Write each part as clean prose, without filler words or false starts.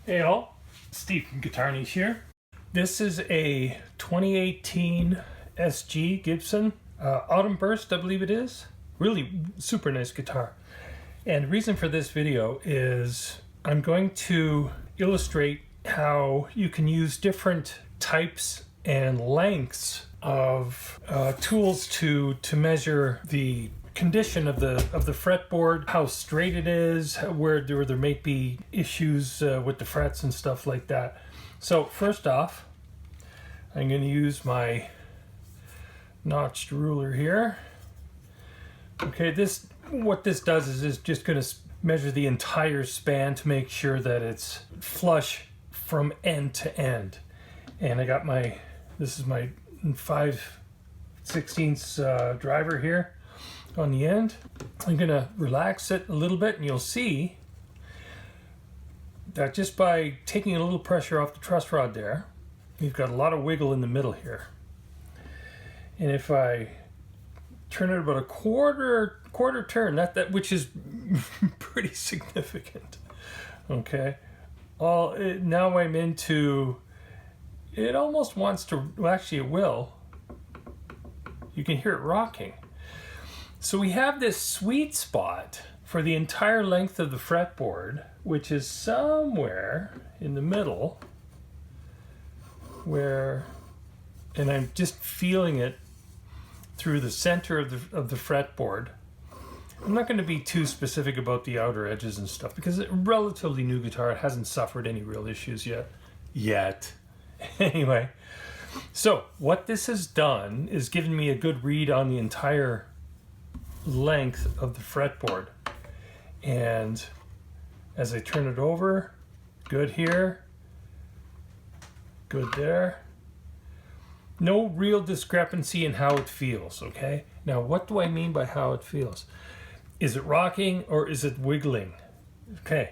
Hey all, Steve from GuitarNiche here. This is a 2018 SG Gibson Autumn Burst, I believe it is. Really super nice guitar. And the reason for this video is I'm going to illustrate how you can use different types and lengths of tools to measure the condition of the fretboard, how straight it is, where there may be issues with the frets and stuff like that. So first off, I'm going to use my notched ruler here. Okay, what this does is just going to measure the entire span to make sure that it's flush from end to end. And I got this is my 5/16 driver here on the end. I'm gonna relax it a little bit and you'll see that just by taking a little pressure off the truss rod there, you've got a lot of wiggle in the middle here. And if I turn it about a quarter turn, which is pretty significant, okay? Now I'm into, it almost wants to, well actually it will. You can hear it rocking. So we have this sweet spot for the entire length of the fretboard, which is somewhere in the middle where, and I'm just feeling it through the center of the fretboard. I'm not going to be too specific about the outer edges and stuff because it's a relatively new guitar. It hasn't suffered any real issues yet. Anyway, so what this has done is given me a good read on the entire length of the fretboard. And as I turn it over, good here, good there. No real discrepancy in how it feels, okay? Now, what do I mean by how it feels? Is it rocking or is it wiggling? Okay,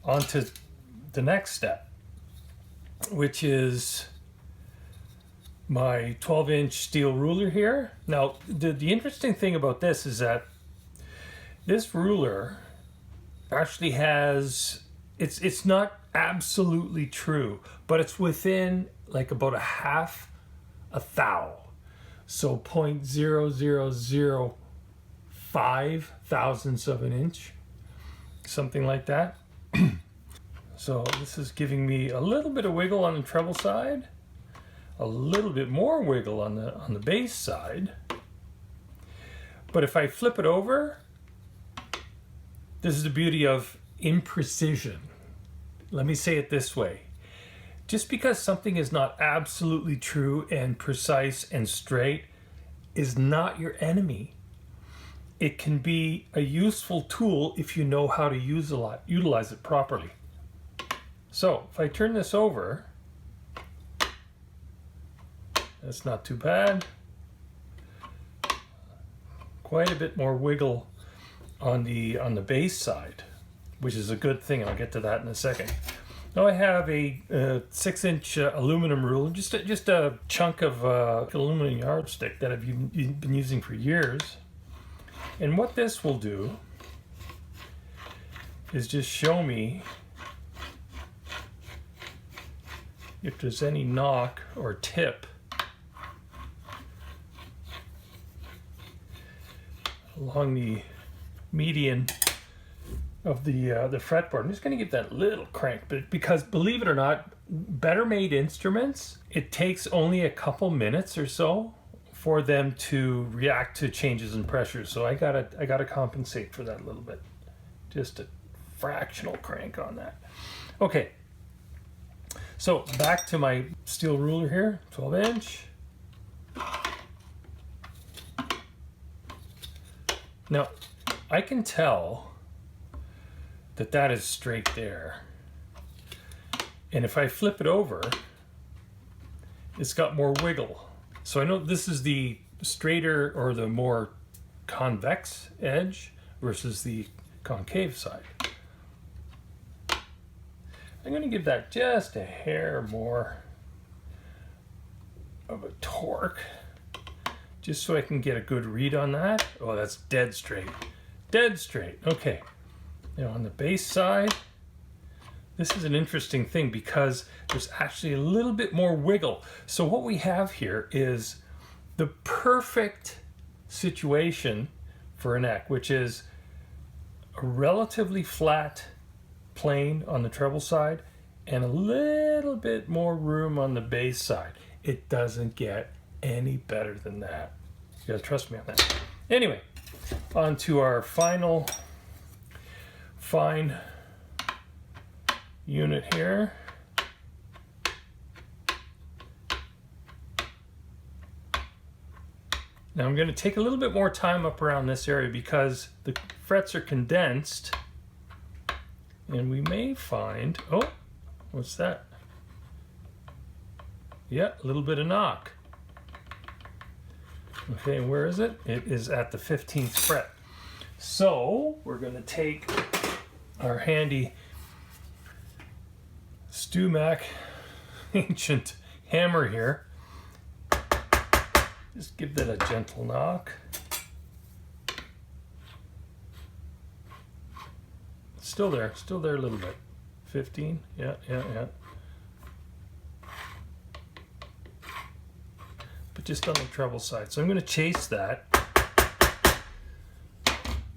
on to the next step, which is my 12-inch steel ruler here. Now, the interesting thing about this is that this ruler actually has, it's not absolutely true, but it's within like about a half a thou. So 0.0005 thousandths of an inch, something like that. So this is giving me a little bit of wiggle on the treble side, a little bit more wiggle on the bass side. But if I flip it over, this is the beauty of imprecision. Let me say it this way. Just because something is not absolutely true and precise and straight is not your enemy. It can be a useful tool if you know how to utilize it properly. So if I turn this over, that's not too bad. Quite a bit more wiggle on the bass side, which is a good thing. I'll get to that in a second. Now I have a 6-inch aluminum ruler, just a chunk of aluminum yardstick that I've been using for years. And what this will do is just show me if there's any knock or tip along the median of the fretboard. I'm just going to give that little crank, but because believe it or not, better made instruments, it takes only a couple minutes or so for them to react to changes in pressure. So I gotta compensate for that a little bit. Just a fractional crank on that. Okay. So back to my steel ruler here, 12-inch. Now, I can tell that is straight there. And if I flip it over, it's got more wiggle. So I know this is the straighter or the more convex edge versus the concave side. I'm going to give that just a hair more of a torque, just so I can get a good read on that. Oh, that's dead straight. Dead straight. Okay. Now on the bass side, This is an interesting thing because there's actually a little bit more wiggle. So what we have here is the perfect situation for a neck, which is a relatively flat plane on the treble side and a little bit more room on the bass side. It doesn't get any better than that. You gotta trust me on that. Anyway, on to our final fine unit here. Now I'm going to take a little bit more time up around this area because the frets are condensed, and we may find, oh, what's that? Yeah, a little bit of knock. Okay, and where is it? It is at the 15th fret. So we're going to take our handy StewMac ancient hammer here. Just give that a gentle knock. Still there a little bit. 15, yeah. But just on the treble side. So I'm going to chase that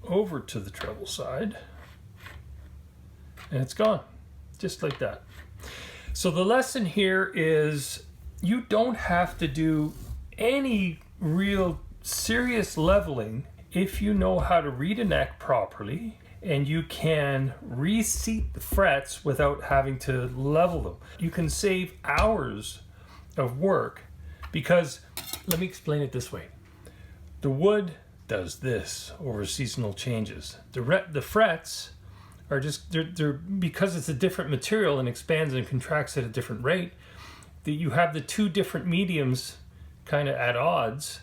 over to the treble side. And it's gone, just like that. So the lesson here is you don't have to do any real serious leveling if you know how to read a neck properly and you can reseat the frets without having to level them. You can save hours of work because, let me explain it this way. The wood does this over seasonal changes. The frets are just, they're because it's a different material and expands and contracts at a different rate, that you have the two different mediums kind of at odds,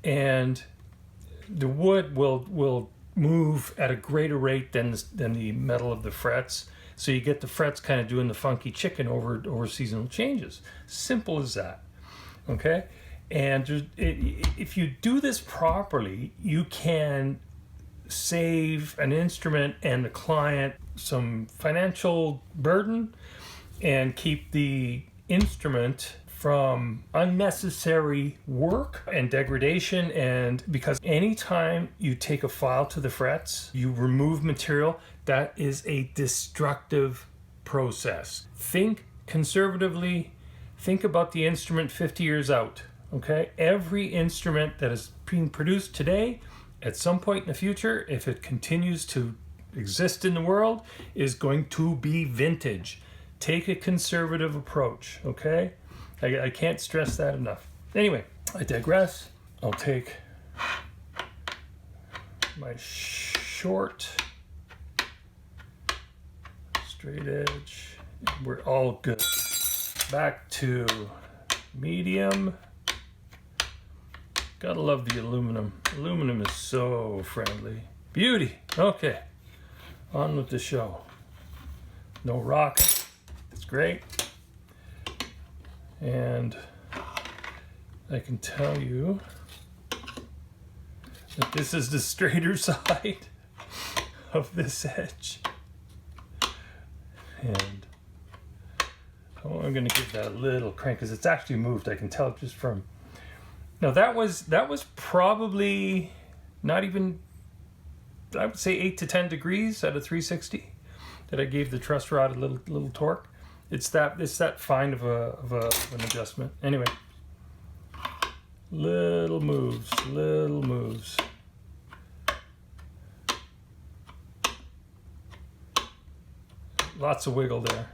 and the wood will move at a greater rate than the metal of the frets, so you get the frets kind of doing the funky chicken over seasonal changes. Simple as that. Okay, and if you do this properly, you can save an instrument and the client some financial burden and keep the instrument from unnecessary work and degradation. And because anytime you take a file to the frets, you remove material, that is a destructive process. Think conservatively, think about the instrument 50 years out, okay? Every instrument that is being produced today, at some point in the future, if it continues to exist in the world, is going to be vintage. Take a conservative approach, okay? I can't stress that enough. Anyway, I digress. I'll take my short, straight edge. We're all good. Back to medium. Gotta love the aluminum. Aluminum is so friendly. Beauty. Okay, on with the show. No rocket. It's great. And I can tell you that this is the straighter side of this edge. And I'm going to give that a little crank because it's actually moved. I can tell just from... Now that was probably not even, I would say 8 to 10 degrees out of 360 that I gave the truss rod a little torque. It's that fine of an adjustment. Anyway, little moves. Lots of wiggle there.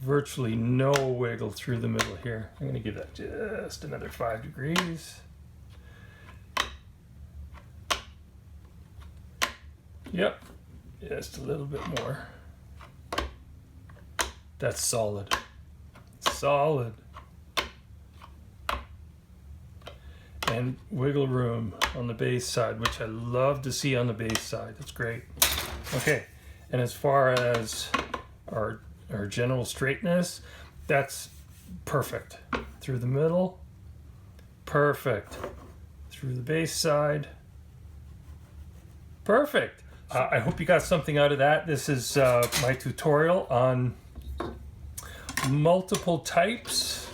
Virtually no wiggle through the middle here. I'm going to give that just another 5 degrees. Yep, just a little bit more. That's solid. Solid. And wiggle room on the bass side, which I love to see on the bass side. That's great. Okay, and as far as our general straightness, that's perfect. Through the middle, perfect. Through the bass side, perfect. I hope you got something out of that. This is my tutorial on multiple types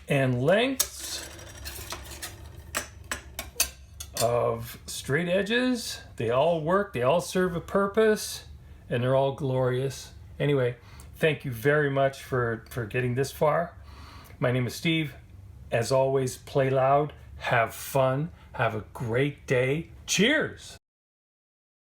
and lengths of straight edges. They all work, they all serve a purpose, and they're all glorious. Anyway, thank you very much for getting this far. My name is Steve. As always, play loud, have fun, have a great day. Cheers!